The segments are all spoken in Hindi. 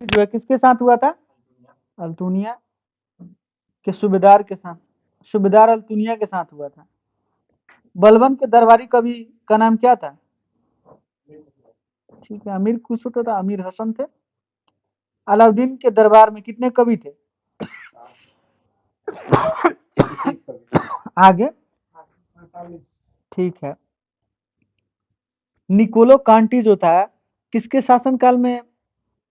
जो है किसके साथ हुआ था? अल्तुनिया के सूबेदार के साथ, सूबेदार अल्तुनिया के साथ हुआ था। बलबन के दरबारी कवि का नाम क्या था? ठीक है, अमीर खुसरो तथा अमीर हसन थे। अलाउद्दीन के दरबार में कितने कवि थे? आगे, ठीक है। निकोलो कांटी जो था किसके शासनकाल में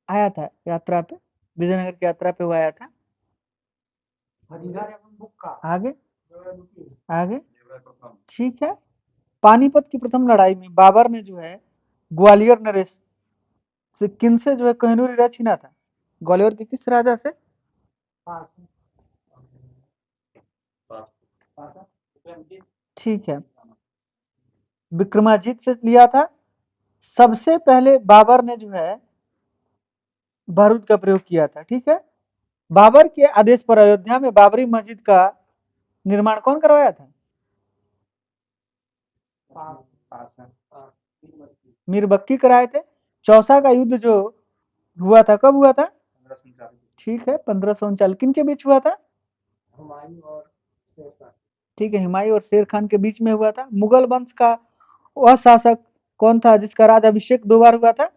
आया था यात्रा पे? विजयनगर की यात्रा पे वो आया था। आगे, आगे, ठीक है। पानीपत की प्रथम लड़ाई में बाबर ने जो है ग्वालियर नरेश से किन से जो है कोहिनूर हीरा छीना था? ग्वालियर के किस राजा से? ठीक है, विक्रमाजीत से लिया था। सबसे पहले बाबर ने जो है बारूद का प्रयोग किया था। ठीक है, बाबर के आदेश पर अयोध्या में बाबरी मस्जिद का निर्माण कौन करवाया था? मीर बक्की कराए थे। चौसा का युद्ध जो हुआ था कब हुआ था? ठीक है, 1539। किन के बीच हुआ था? ठीक है, हुमायूं और शेर खान के बीच में हुआ था। मुगल वंश का वह शासक कौन था जिसका राज्याभिषेक 2 बार हुआ था?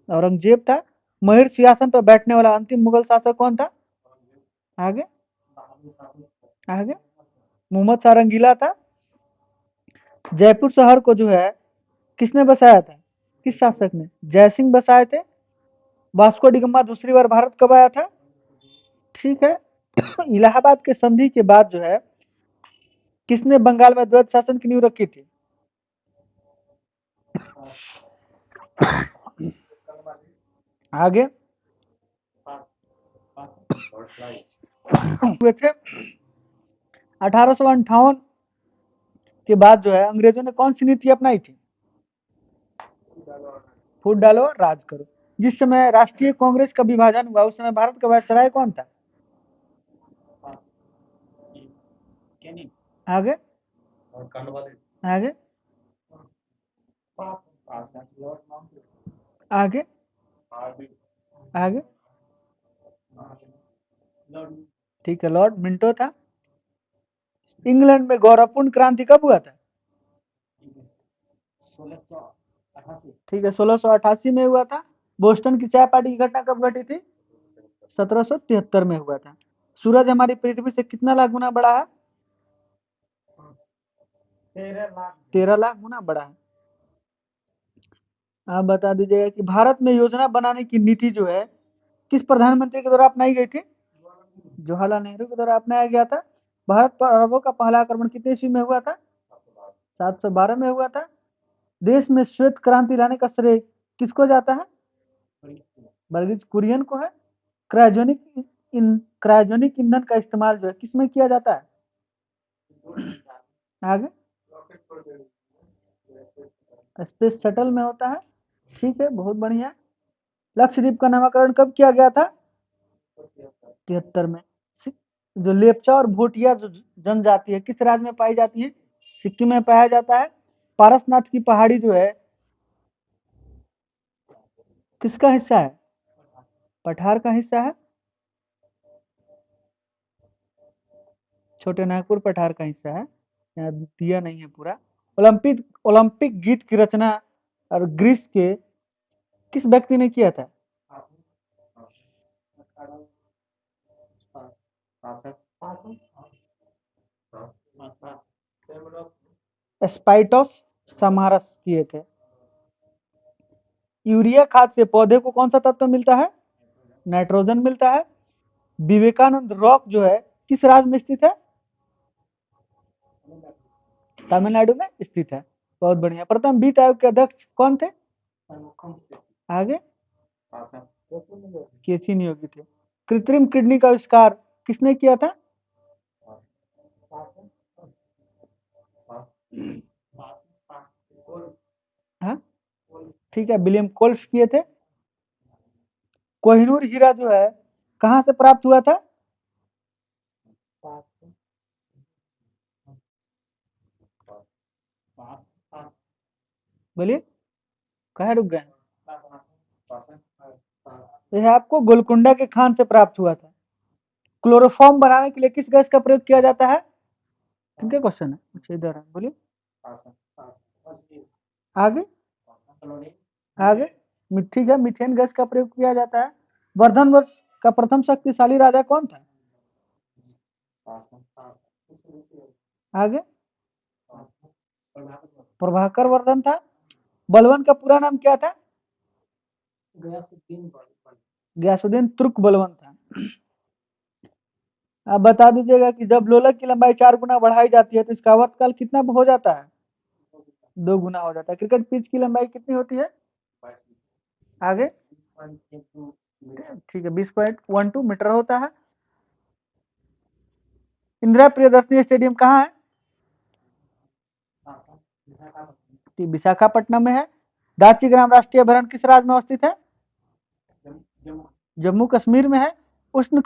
औरंगजेब था। महिर सिंहासन पर बैठने वाला अंतिम मुगल शासक कौन था? आगे, आगे, मोहम्मद शाह रंगीला था। जयपुर शहर को जो है किसने बसाया था? किस शासक ने? जयसिंह बसाए थे। वास्को डिगम्मा दूसरी बार भारत कब आया था? ठीक है। इलाहाबाद के संधि के बाद जो है किसने बंगाल में द्वैत शासन की नींव रखी थी? आगे हुए थे। 1858 के बाद जो है अंग्रेजों ने कौन सी नीति अपनाई थी? फूट डालो राज करो। जिस समय राष्ट्रीय कांग्रेस का विभाजन हुआ उस समय भारत का वायसराय कौन था? आगे, आगे, आगे, आगे, ठीक है, लॉर्ड मिंटो था। इंग्लैंड में गौरवपूर्ण क्रांति कब हुआ था? ठीक है, 1688 में हुआ था। बोस्टन की चाय पार्टी की घटना कब घटी थी? 1773 में हुआ था। सूरज हमारी पृथ्वी से कितना लाख गुना बड़ा है? 13 लाख गुना बड़ा है। आप बता दीजिएगा कि भारत में योजना बनाने की नीति जो है किस प्रधानमंत्री के द्वारा अपनाई गई थी? जवाहरलाल नेहरू के द्वारा अपनाया गया था। भारत पर अरबों का पहला आक्रमण कितने ईस्वी में हुआ था? 712 में हुआ था। देश में श्वेत क्रांति लाने का श्रेय किसको जाता है? वर्गीज कुरियन को है। क्रायोजेनिक ईंधन का इस्तेमाल जो है किसमें किया जाता है? आगे, स्पेस शटल में होता है। ठीक है, बहुत बढ़िया। लक्षद्वीप का नामकरण कब किया गया था? 73 में। जो लेपचा और भोटिया जो जनजाति है किस राज्य में पाई जाती है? सिक्किम में पाया जाता है। पारसनाथ की पहाड़ी जो है किसका हिस्सा है? पठार का हिस्सा है। छोटे नागपुर पठार का हिस्सा है। यहाँ दिया नहीं है पूरा। ओलंपिक ओलंपिक गीत की रचना और ग्रीस के किस व्यक्ति ने किया था? स्पाइटोस समारस किए थे। यूरिया खाद से पौधे को कौन सा तत्व मिलता है? नाइट्रोजन मिलता है। विवेकानंद रॉक जो है किस राज्य में स्थित है? तमिलनाडु में स्थित है। बहुत बढ़िया। प्रथम वित्त आयोग के अध्यक्ष कौन थे? आगे, केसी नियोगी थे। कृत्रिम किडनी का आविष्कार किसने किया था? हाँ, ठीक है, विलियम कोल्स किए थे। कोहिनूर हीरा जो है कहाँ से प्राप्त हुआ था? बोलिए, कहाँ रुक गए? यह आपको गोलकुंडा के खान से प्राप्त हुआ था। क्लोरोफॉर्म बनाने के लिए किस गैस का प्रयोग किया जाता है? किनके क्वेश्चन है? अच्छा इधर है, बोलिए। आगे आगे ठीक है, मीथेन गैस का प्रयोग किया जाता है। वर्धन वंश का प्रथम शक्तिशाली राजा कौन था? आगे प्रभाकर वर्धन था। बलवन का पूरा नाम क्या था? गयासुद्दीन तुर्क बलवन था। आप बता दीजिएगा कि जब लोलक की लंबाई 4 गुना बढ़ाई जाती है तो इसका आवर्तकाल कितना हो जाता है? 2 गुना हो जाता है। क्रिकेट पिच की लंबाई कितनी होती है? आगे ठीक है, 20.12 मीटर होता है। इंदिरा प्रियदर्शनी स्टेडियम कहाँ है? विशाखापट्टनम में है। दाची ग्राम राष्ट्रीय अभयारण्य किस राज्य में अवस्थित है? जम्मू कश्मीर में है। उष्ण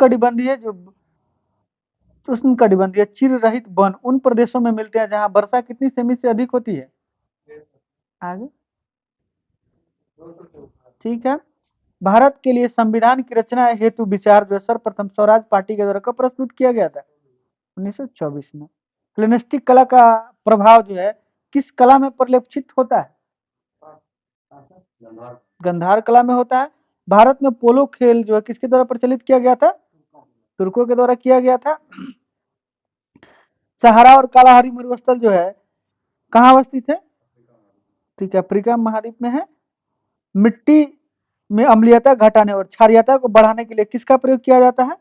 कटिबंधीय चिर रहित वन उन प्रदेशों में मिलते हैं जहां वर्षा कितनी सेमी से अधिक होती है? आगे ठीक है। भारत के लिए संविधान की रचना हेतु विचार जो है सर्वप्रथम स्वराज पार्टी के द्वारा कब प्रस्तुत किया गया था? 1924 में। हेलेनिस्टिक कला का प्रभाव जो है किस कला में परिलक्षित होता है? गंधार कला में होता है। भारत में पोलो खेल जो है किसके द्वारा प्रचलित किया गया था? तुर्कों के द्वारा किया गया था। सहारा और कालाहारी मरुस्थल जो है कहाँ अवस्थित है? ठीक है, अफ्रीका महाद्वीप में है। मिट्टी में अम्लीयता घटाने और क्षारीयता को बढ़ाने के लिए किसका प्रयोग किया जाता है?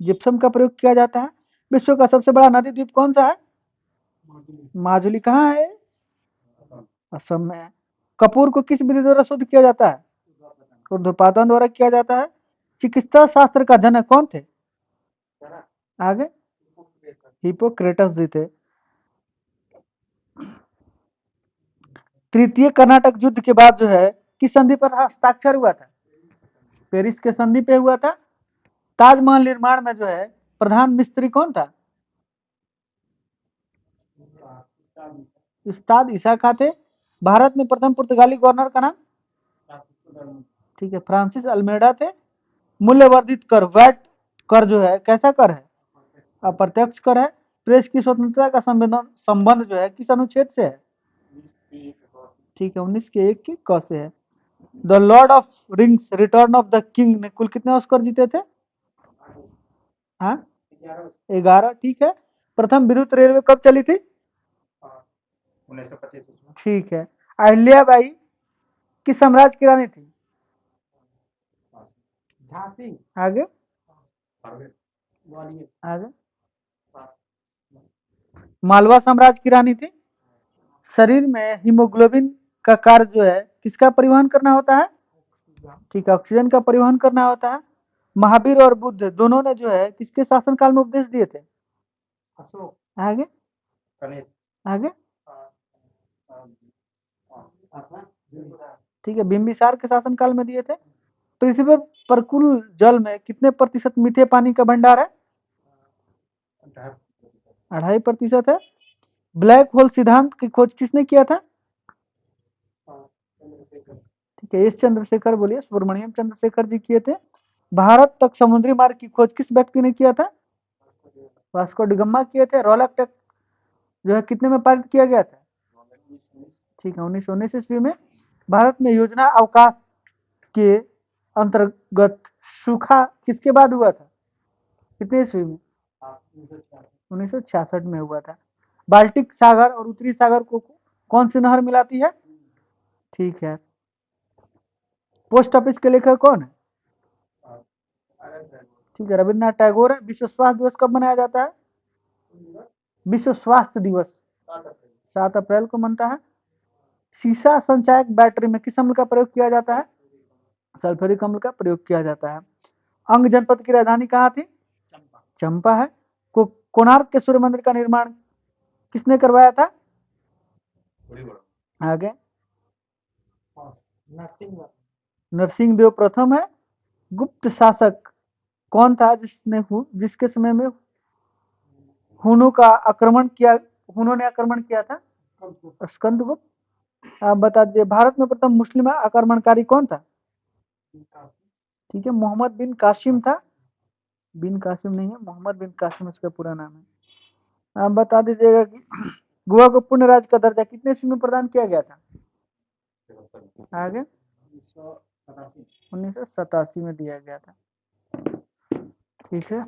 जिप्सम का प्रयोग किया जाता है। विश्व का सबसे बड़ा नदी द्वीप कौन सा है? माजुली कहाँ है? असम में है। कपूर को किस विधि द्वारा शुद्ध किया जाता है? ऊर्ध्वपातन द्वारा किया जाता है। चिकित्सा शास्त्र का जनक कौन थे? आगे हिपोक्रेटस जी थे। तृतीय कर्नाटक युद्ध के बाद जो है किस संधि पर हस्ताक्षर हुआ था? पेरिस के संधि पे हुआ था। ताजमहल निर्माण में जो है प्रधान मिस्त्री कौन था? उस्ताद ईसा खां थे। भारत में प्रथम पुर्तगाली गवर्नर का नाम? ठीक है, फ्रांसिस अल्मेडा थे। मूल्यवर्धित कर वैट कर जो है कैसा कर है? अप्रत्यक्ष कर है। प्रेस की स्वतंत्रता का संबंध जो है किस अनुच्छेद से है? ठीक है, 19 के 1 की क से है। The Lord of rings return of the king ने कुल कितने ऑस्कर जीते थे? हाँ 11, ठीक है। प्रथम विद्युत रेलवे कब चली थी? 1925। ठीक है। अहिल्याबाई किस साम्राज्य की रानी थी? झांसी। आगे आगे मालवा साम्राज्य की रानी थी। शरीर में हीमोग्लोबिन का कार्य जो है किसका परिवहन करना होता है? ठीक है, ऑक्सीजन का परिवहन करना होता है। महावीर और बुद्ध दोनों ने जो है किसके शासनकाल में उपदेश दिए थे? अशोक। आगे आगे ठीक है, बिंबिसार के शासनकाल में दिए थे। पृथ्वी पर कुल जल में कितने प्रतिशत मीठे पानी का भंडार है? 2.5% है। ब्लैक होल सिद्धांत की खोज किसने किया था? ठीक है, एस चंद्रशेखर बोलिए, सुब्रमण्यम चंद्रशेखर जी किए थे। भारत तक समुद्री मार्ग की खोज किस व्यक्ति ने किया था? वास्को डिगम्मा किए थे। रोलक टेक्ट जो है कितने में पारित किया गया था? ठीक है, 1919 ईस्वी में। भारत में योजना अवकाश के अंतर्गत सूखा किसके बाद हुआ था? कितने ईस्वी में? 1966 में हुआ था। बाल्टिक सागर और उत्तरी सागर को कौन सी नहर मिलाती है? ठीक है। पोस्ट ऑफिस के लेखक कौन है? ठीक है, रविन्द्रनाथ टैगोर है। विश्व स्वास्थ्य दिवस कब मनाया जाता है? विश्व स्वास्थ्य दिवस 7 अप्रैल को मनता है। सीसा संचायक बैटरी में किस अम्ल का प्रयोग किया जाता है? सल्फ्यूरिक अम्ल का प्रयोग किया जाता है। अंग जनपद की राजधानी कहाँ थी? चंपा है। कोणार्क के सूर्य मंदिर का निर्माण किसने करवाया था? आगे नरसिंह देव प्रथम है। गुप्त शासक कौन था जिसके समय में हुनों का आक्रमण किया? हुनों ने आक्रमण किया था? स्कंदगुप्त। आप बता दीजिए, भारत में प्रथम मुस्लिम आक्रमणकारी कौन था? ठीक है, मोहम्मद बिन कासिम था, बिन कासिम नहीं है, मोहम्मद बिन कासिम उसका पूरा नाम है। आप बता दीजिएगा कि गोवा को पूर्ण राज्य का दर्जा कितने ईस्वी में प्रदान किया गया था? आगे 1987 में दिया गया था। ठीक है।